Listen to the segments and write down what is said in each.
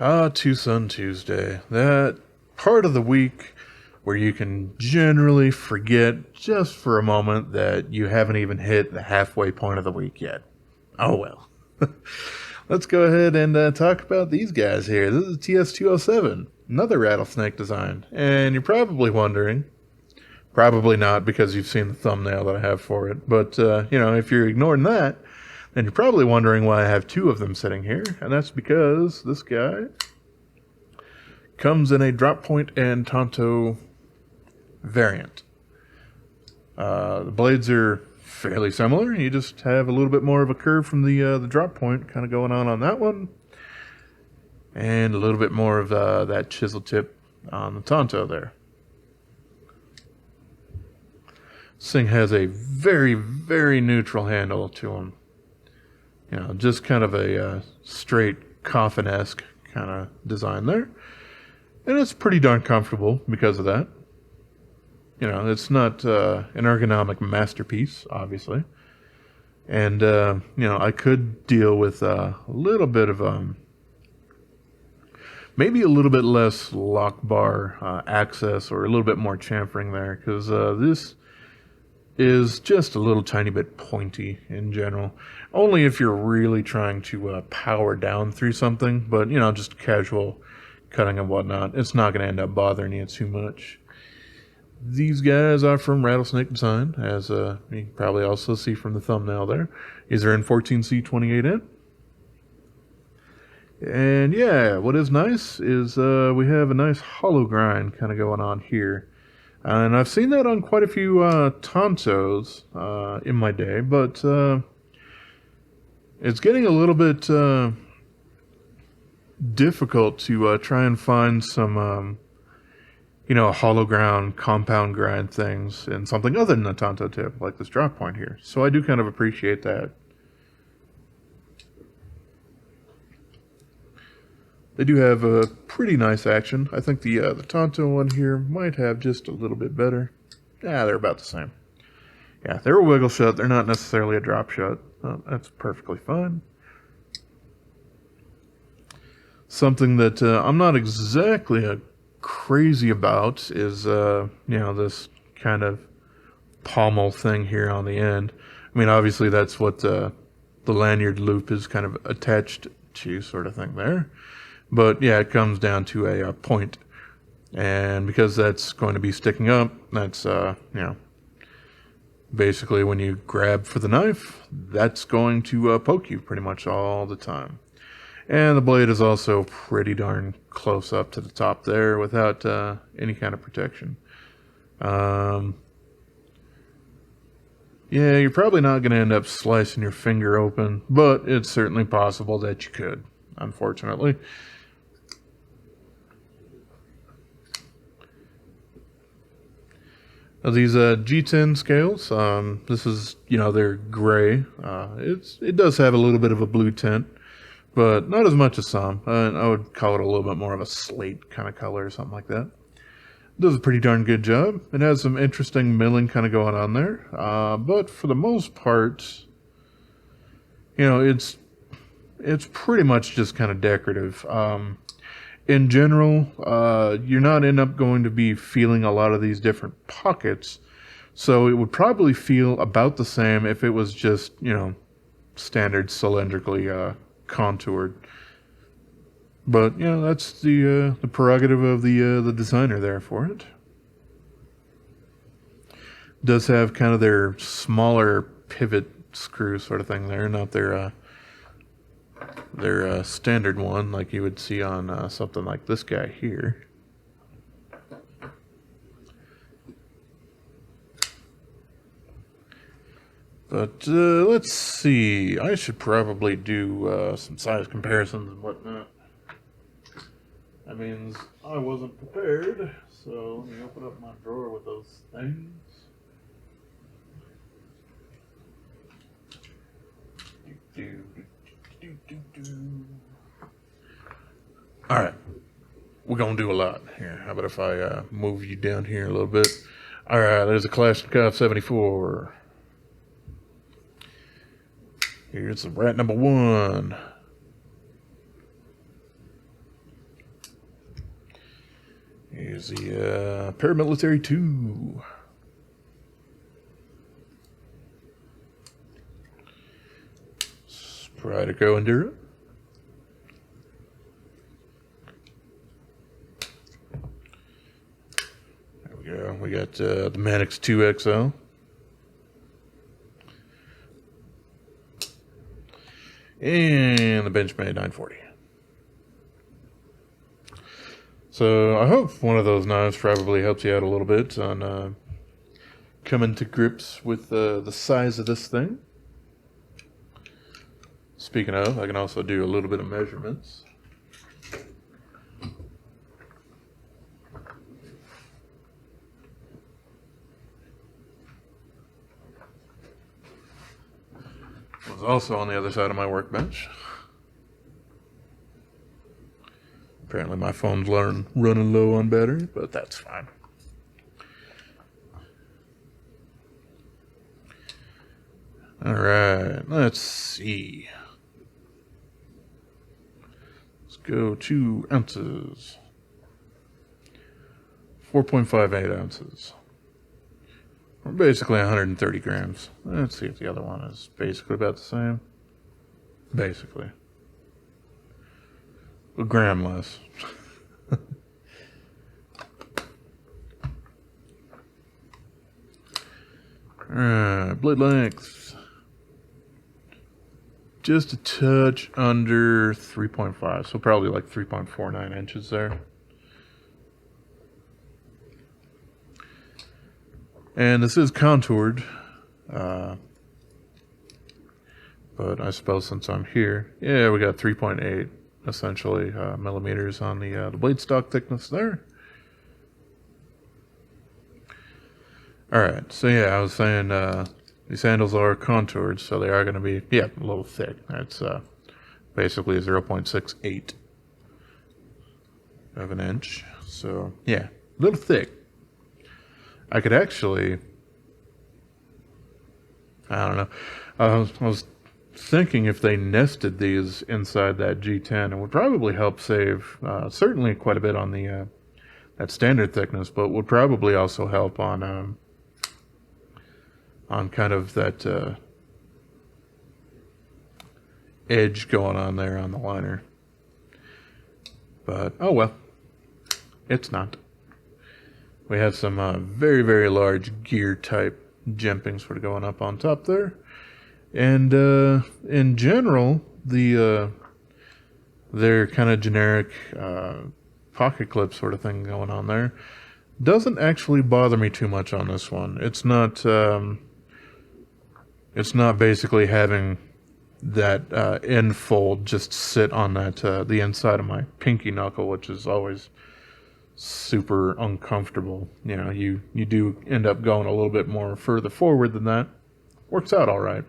TwoSun Tuesday. That part of the week where you can generally forget just for a moment that you haven't even hit the halfway point of the week yet. Oh well. Let's go ahead and talk about these guys here. This is TS207, another RattleSnake design. And you're probably wondering, probably not because you've seen the thumbnail that I have for it, but if you're ignoring that, then you're probably wondering why I have two of them sitting here, and that's because this guy comes in a drop point and Tonto variant. The blades are fairly similar. You just have a little bit more of a curve from the drop point kind of going on that one, and a little bit more of that chisel tip on the Tonto there. This thing has a very, very neutral handle to him. Just kind of a straight coffin-esque kind of design there. And it's pretty darn comfortable because of that. It's not an ergonomic masterpiece, obviously. And, I could deal with a little bit of, maybe a little bit less lock bar access or a little bit more chamfering there, because this is just a little tiny bit pointy in general. Only if you're really trying to power down through something, but, just casual cutting and whatnot, it's not going to end up bothering you too much. These guys are from RattleSnake Design, as you can probably also see from the thumbnail there. These are in 14C28N. And yeah, what is nice is we have a nice hollow grind kind of going on here. And I've seen that on quite a few Tontos in my day, but it's getting a little bit difficult to try and find some, hollow ground, compound grind things in something other than a Tonto tip, like this drop point here. So I do kind of appreciate that. They do have a pretty nice action. I think the Tonto one here might have just a little bit better. Yeah, they're about the same. Yeah, they're a wiggle shot. They're not necessarily a drop shot. That's perfectly fine. Something that I'm not exactly crazy about is, this kind of pommel thing here on the end. I mean, obviously that's what the lanyard loop is kind of attached to, sort of thing there. But yeah, it comes down to a point. And because that's going to be sticking up, that's, basically when you grab for the knife, that's going to poke you pretty much all the time. And the blade is also pretty darn close up to the top there without any kind of protection. Yeah, you're probably not going to end up slicing your finger open, but it's certainly possible that you could, unfortunately. Now these G10 scales, this is, they're gray. It does have a little bit of a blue tint, but not as much as some. I would call it a little bit more of a slate kind of color or something like that. It does a pretty darn good job. It has some interesting milling kind of going on there. But for the most part, it's pretty much just kind of decorative. In general, you're not end up going to be feeling a lot of these different pockets. So it would probably feel about the same if it was just, standard cylindrically contoured. But that's the prerogative of the designer there for it. Does have kind of their smaller pivot screw sort of thing there, not their standard one like you would see on something like this guy here. But let's see. I should probably do some size comparisons and whatnot. That means I wasn't prepared, so let me open up my drawer with those things. All right, we're gonna do a lot here. How about if I move you down here a little bit? All right, there's a Kalashnikov 74. Here's the rat number 1. Here's the paramilitary 2. Sprydico Enduro. There we go. We got the Mannix 2XL. And the Benchmade 940. So I hope one of those knives probably helps you out a little bit on coming to grips with the size of this thing. Speaking of, I can also do a little bit of measurements. Was also on the other side of my workbench. Apparently my phone's running low on battery, but that's fine. All right, let's see. Let's go 2 ounces. 4.58 ounces. Basically 130 grams. Let's see if the other one is basically about the same. Basically. A gram less. Alright, blade length. Just a touch under 3.5, so probably like 3.49 inches there. And this is contoured, but I suppose since I'm here, yeah, we got 3.8 essentially millimeters on the blade stock thickness there. All right, so yeah, I was saying these handles are contoured, so they are going to be, yeah, a little thick. That's basically 0.68 of an inch. So yeah, a little thick. I could actually, I don't know, I was thinking if they nested these inside that G10, it would probably help save certainly quite a bit on the that standard thickness, but would probably also help on kind of that edge going on there on the liner. But oh well, it's not. We have some very, very large gear type jimpings sort of going up on top there. And in general, their kind of generic pocket clip sort of thing going on there doesn't actually bother me too much on this one. It's not basically having that end fold just sit on that the inside of my pinky knuckle, which is always super uncomfortable. You know, you do end up going a little bit more further forward than that. Works out all right.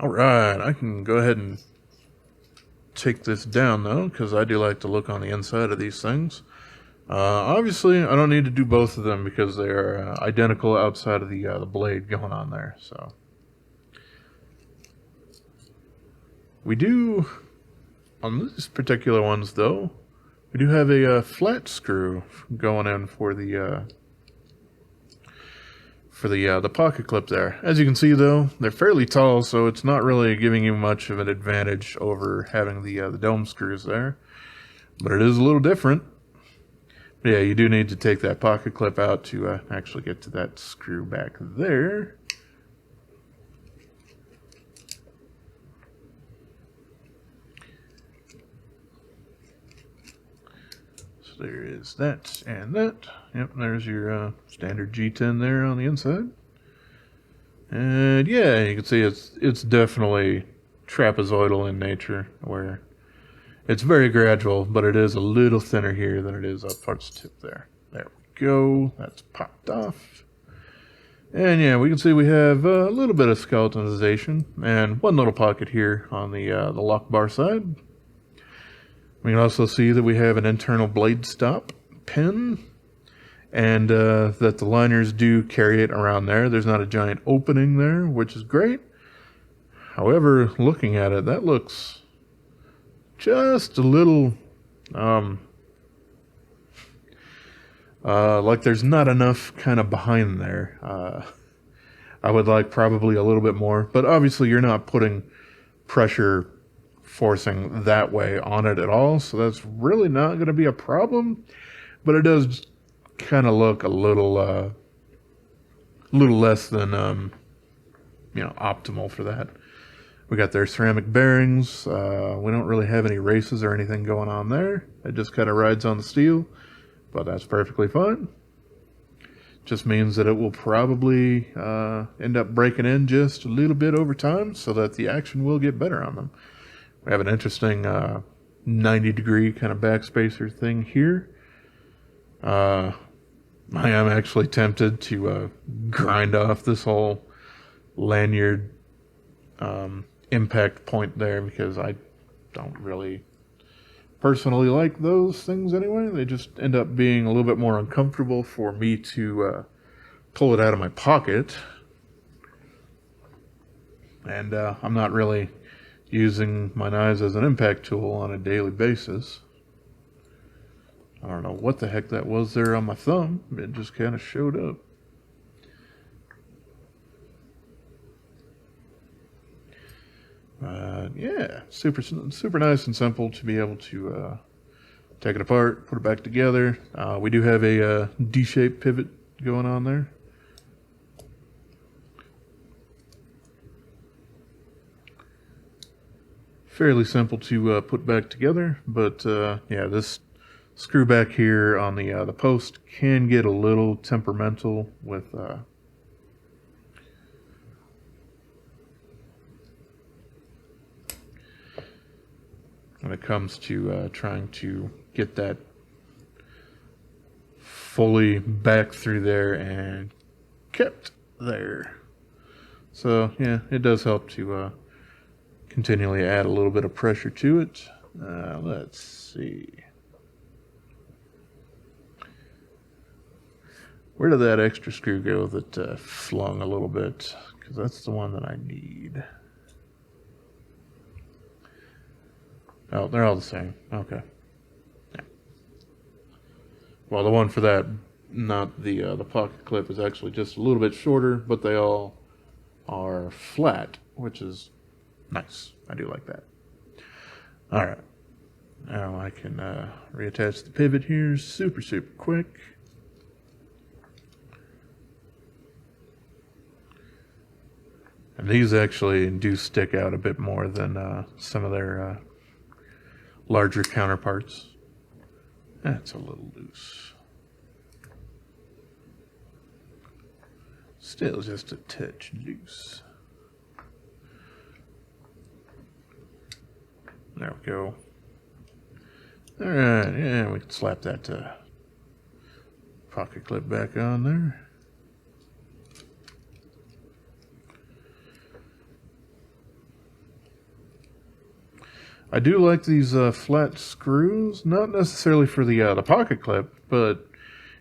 All right, I can go ahead and take this down though, because I do like to look on the inside of these things. Obviously, I don't need to do both of them because they are identical outside of the blade going on there. So we do. On these particular ones, though, we do have a flat screw going in for the pocket clip there. As you can see, though, they're fairly tall, so it's not really giving you much of an advantage over having the dome screws there. But it is a little different. But yeah, you do need to take that pocket clip out to actually get to that screw back there. There is that and that. Yep, there's your standard G10 there on the inside. And yeah, you can see it's definitely trapezoidal in nature, where it's very gradual, but it is a little thinner here than it is up towards the tip there. There we go. That's popped off. And yeah, we can see we have a little bit of skeletonization and one little pocket here on the lock bar side. We can also see that we have an internal blade stop pin, and that the liners do carry it around there. There's not a giant opening there, which is great. However, looking at it, that looks just a little Like there's not enough kind of behind there. I would like probably a little bit more, but obviously you're not putting pressure forcing that way on it at all, so that's really not going to be a problem, but it does kind of look a little less than optimal for that. We got their ceramic bearings. We don't really have any races or anything going on there. It just kind of rides on the steel, but that's perfectly fine. Just means that it will probably end up breaking in just a little bit over time so that the action will get better on them. We have an interesting 90-degree kind of backspacer thing here. I am actually tempted to grind off this whole lanyard impact point there because I don't really personally like those things anyway. They just end up being a little bit more uncomfortable for me to pull it out of my pocket. And I'm not really using my knives as an impact tool on a daily basis. I don't know what the heck that was there on my thumb. It just kind of showed up. Yeah, super nice and simple to be able to take it apart, put it back together. We do have a D-shaped pivot going on there. Fairly simple to put back together, but yeah, this screw back here on the post can get a little temperamental with when it comes to trying to get that fully back through there and kept there. So yeah, it does help to continually add a little bit of pressure to it. Let's see. Where did that extra screw go that flung a little bit? Because that's the one that I need. Oh, they're all the same. Okay. Yeah. Well, the one for that, not the pocket clip, is actually just a little bit shorter, but they all are flat, which is nice. I do like that. All right. Now I can reattach the pivot here super quick. And these actually do stick out a bit more than some of their larger counterparts. That's a little loose. Still just a touch loose. There we go. All right, yeah, we can slap that pocket clip back on there. I do like these flat screws, not necessarily for the pocket clip, but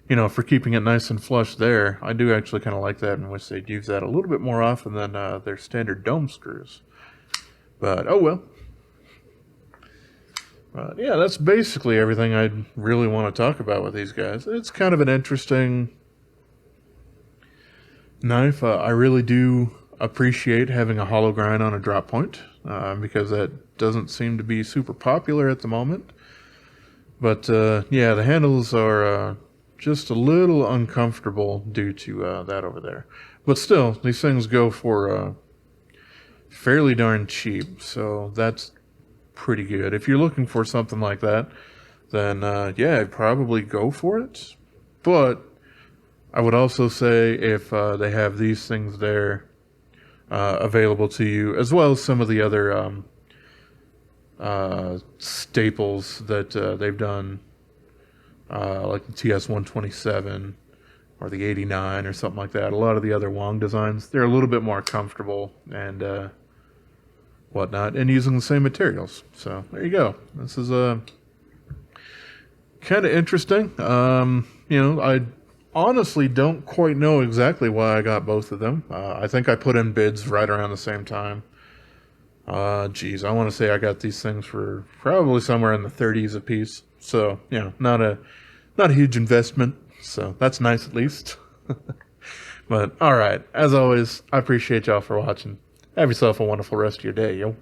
you know, for keeping it nice and flush there. I do actually kind of like that, and wish they'd use that a little bit more often than their standard dome screws. But oh well. Yeah, that's basically everything I really want to talk about with these guys. It's kind of an interesting knife. I really do appreciate having a hollow grind on a drop point because that doesn't seem to be super popular at the moment. But yeah, the handles are just a little uncomfortable due to that over there. But still, these things go for fairly darn cheap, so that's pretty good. If you're looking for something like that, then yeah, I'd probably go for it. But I would also say if they have these things there available to you, as well as some of the other staples that they've done, like the TS127 or the 89 or something like that. A lot of the other Wong designs, they're a little bit more comfortable and whatnot, and using the same materials. So there you go. This is kind of interesting. You know, I honestly don't quite know exactly why I got both of them. I think I put in bids right around the same time. Geez, I want to say I got these things for probably somewhere in the 30s a piece. So, not a huge investment. So that's nice at least. But all right, as always, I appreciate y'all for watching. Have yourself a wonderful rest of your day, yo.